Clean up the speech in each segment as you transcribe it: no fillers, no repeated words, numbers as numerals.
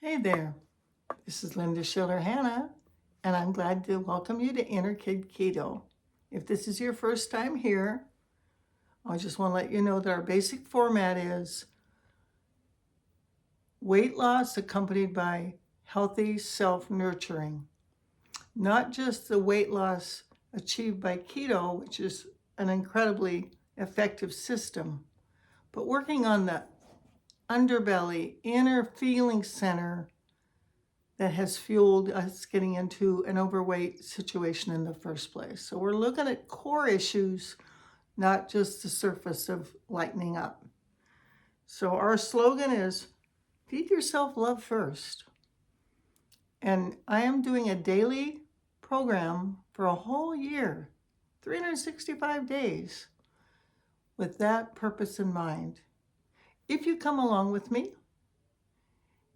Hey there, this is Linda Schiller Hanna, and I'm glad to welcome you to Inner Kid Keto. If this is your first time here, I just want to let you know that our basic format is weight loss accompanied by healthy self-nurturing. Not just the weight loss achieved by keto, which is an incredibly effective system, but working on the underbelly, inner feeling center that has fueled us getting into an overweight situation in the first place. So we're looking at core issues, not just the surface of lightening up. So our slogan is, feed yourself love first. And I am doing a daily program for a whole year, 365 days, with that purpose in mind. If you come along with me,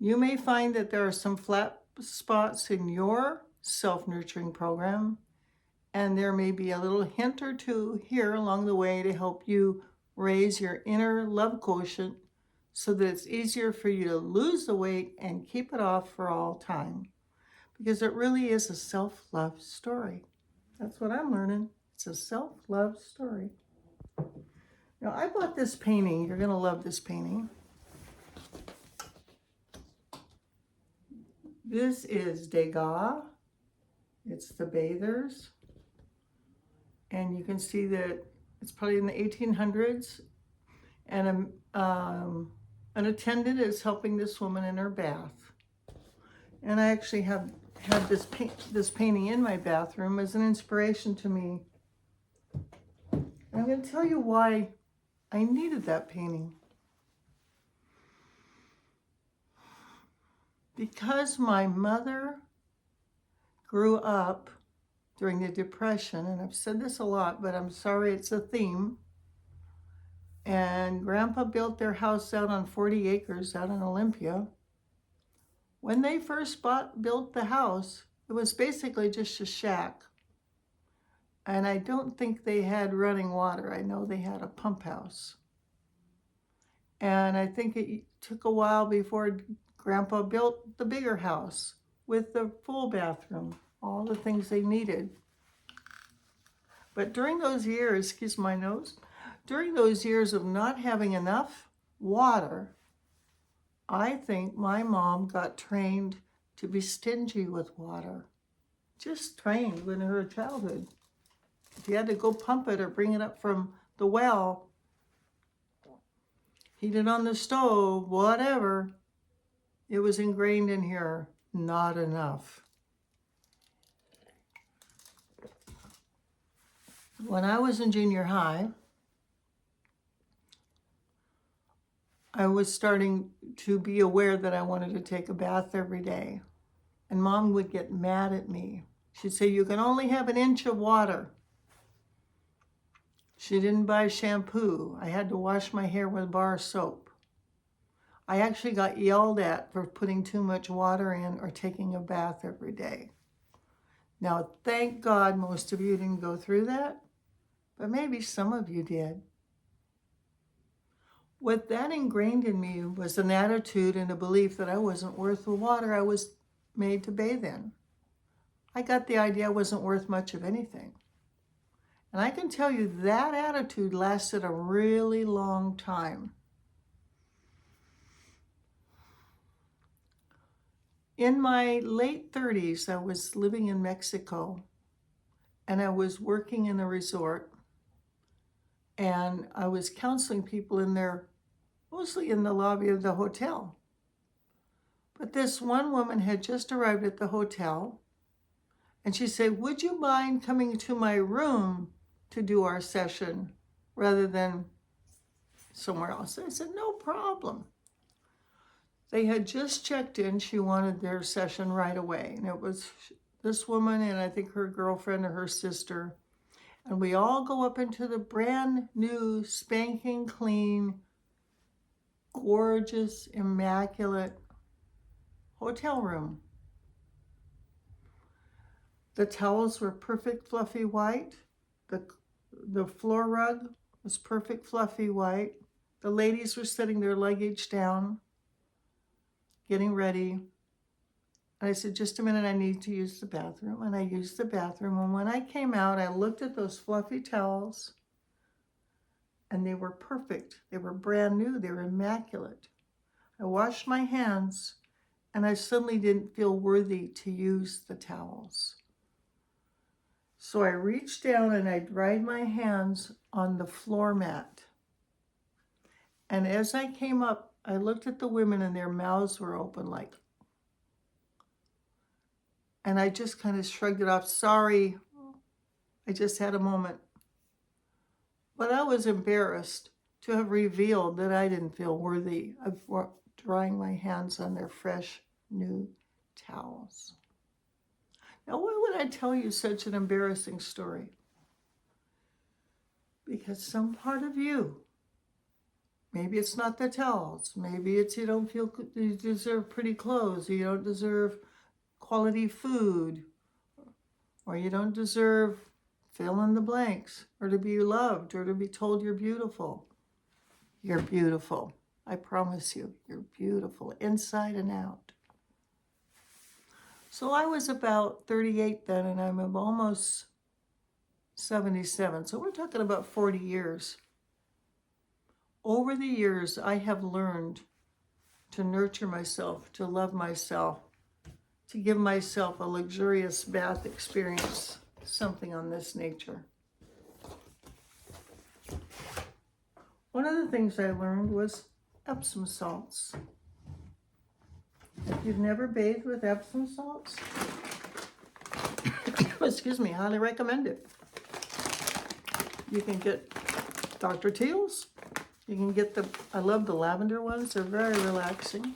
you may find that there are some flat spots in your self-nurturing program, and there may be a little hint or two here along the way to help you raise your inner love quotient so that it's easier for you to lose the weight and keep it off for all time. Because it really is a self-love story. That's what I'm learning. It's a self-love story. Now, I bought this painting. You're going to love this painting. This is Degas. It's the Bathers. And you can see that it's probably in the 1800s. And an attendant is helping this woman in her bath. And I actually have had this painting in my bathroom as an inspiration to me. And I'm going to tell you why I needed that painting. Because my mother grew up during the Depression, and I've said this a lot, but I'm sorry it's a theme, and Grandpa built their house out on 40 acres out in Olympia. When they first built the house, it was basically just a shack. And I don't think they had running water. I know they had a pump house. And I think it took a while before Grandpa built the bigger house with the full bathroom, all the things they needed. But during those years, excuse my nose, during those years of not having enough water, I think my mom got trained to be stingy with water. Just trained in her childhood. If you had to go pump it or bring it up from the well, heat it on the stove, whatever, it was ingrained in here, not enough. When I was in junior high, I was starting to be aware that I wanted to take a bath every day. And Mom would get mad at me. She'd say, you can only have an inch of water. She didn't buy shampoo. I had to wash my hair with bar soap. I actually got yelled at for putting too much water in or taking a bath every day. Now, thank God most of you didn't go through that, but maybe some of you did. What that ingrained in me was an attitude and a belief that I wasn't worth the water I was made to bathe in. I got the idea I wasn't worth much of anything. And I can tell you that attitude lasted a really long time. In my late 30s, I was living in Mexico, and I was working in a resort, and I was counseling people in there, mostly in the lobby of the hotel. But this one woman had just arrived at the hotel, and she said, would you mind coming to my room to do our session rather than somewhere else? I said, no problem. They had just checked in. She wanted their session right away. And it was this woman and I think her girlfriend or her sister. And we all go up into the brand new, spanking clean, gorgeous, immaculate hotel room. The towels were perfect fluffy white. The floor rug was perfect fluffy white. The ladies were setting their luggage down, getting ready. And I said, just a minute, I need to use the bathroom. And I used the bathroom. And when I came out, I looked at those fluffy towels, and they were perfect. They were brand new. They were immaculate. I washed my hands, and I suddenly didn't feel worthy to use the towels. So I reached down and I dried my hands on the floor mat. And as I came up, I looked at the women and their mouths were open like, and I just kind of shrugged it off. Sorry, I just had a moment. But I was embarrassed to have revealed that I didn't feel worthy of drying my hands on their fresh, new towels. Now, why would I tell you such an embarrassing story? Because some part of you, maybe it's not the towels, maybe it's you don't feel you deserve pretty clothes, you don't deserve quality food, or you don't deserve fill in the blanks, or to be loved, or to be told you're beautiful. You're beautiful. I promise you, you're beautiful inside and out. So I was about 38 then, and I'm almost 77. So we're talking about 40 years. Over the years, I have learned to nurture myself, to love myself, to give myself a luxurious bath experience, something on this nature. One of the things I learned was Epsom salts. If you've never bathed with Epsom salts, excuse me, highly recommend it. You can get Dr. Teal's. You can get I love the lavender ones. They're very relaxing.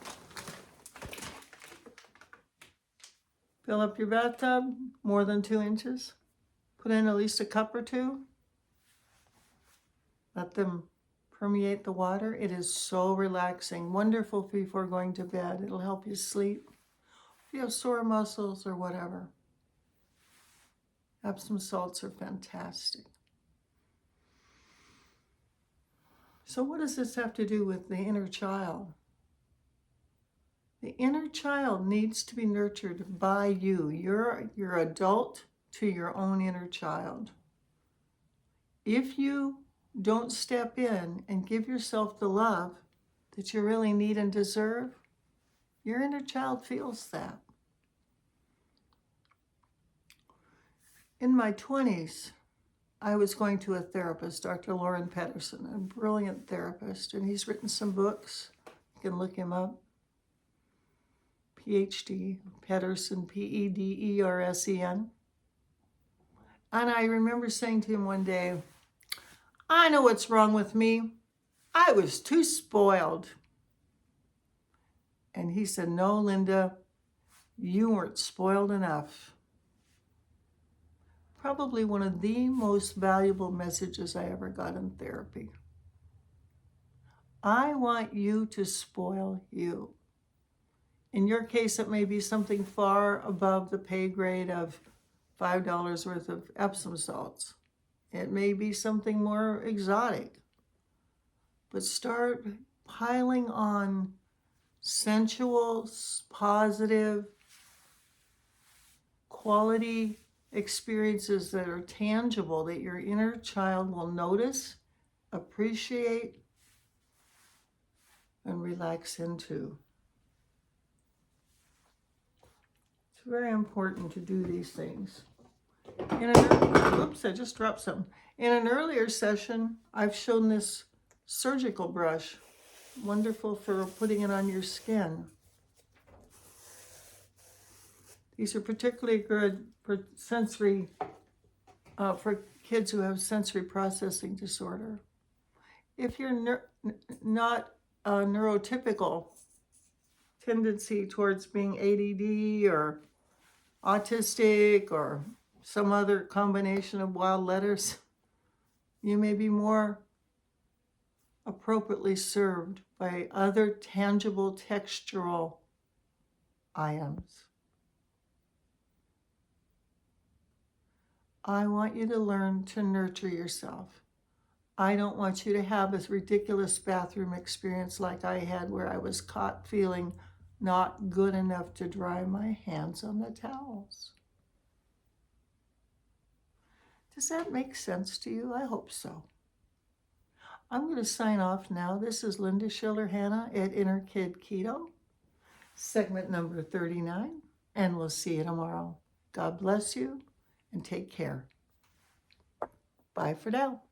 Fill up your bathtub, more than 2 inches. Put in at least a cup or two. Let them permeate the water. It is so relaxing. Wonderful before going to bed. It'll help you sleep. If you have sore muscles or whatever. Epsom salts are fantastic. So what does this have to do with the inner child? The inner child needs to be nurtured by you. You're adult to your own inner child. If you don't step in and give yourself the love that you really need and deserve, your inner child feels that. In my 20s, I was going to a therapist, Dr. Loren Pedersen, a brilliant therapist, and he's written some books. You can look him up. Ph.D, Pedersen, Pedersen. And I remember saying to him one day, I know what's wrong with me. I was too spoiled. And he said, no, Linda, you weren't spoiled enough. Probably one of the most valuable messages I ever got in therapy. I want you to spoil you. In your case, it may be something far above the pay grade of $5 worth of Epsom salts. It may be something more exotic. But start piling on sensual, positive, quality experiences that are tangible, that your inner child will notice, appreciate, and relax into. It's very important to do these things. Oops, I just dropped something. In an earlier session, I've shown this surgical brush, wonderful for putting it on your skin. These are particularly good for sensory, for kids who have sensory processing disorder. If you're not a neurotypical tendency towards being ADD or autistic or some other combination of wild letters, you may be more appropriately served by other tangible textural items. I want you to learn to nurture yourself. I don't want you to have this ridiculous bathroom experience like I had, where I was caught feeling not good enough to dry my hands on the towels. Does that make sense to you? I hope so. I'm going to sign off now. This is Linda Schiller Hanna at Inner Kid Keto, segment number 39, and we'll see you tomorrow. God bless you and take care. Bye for now.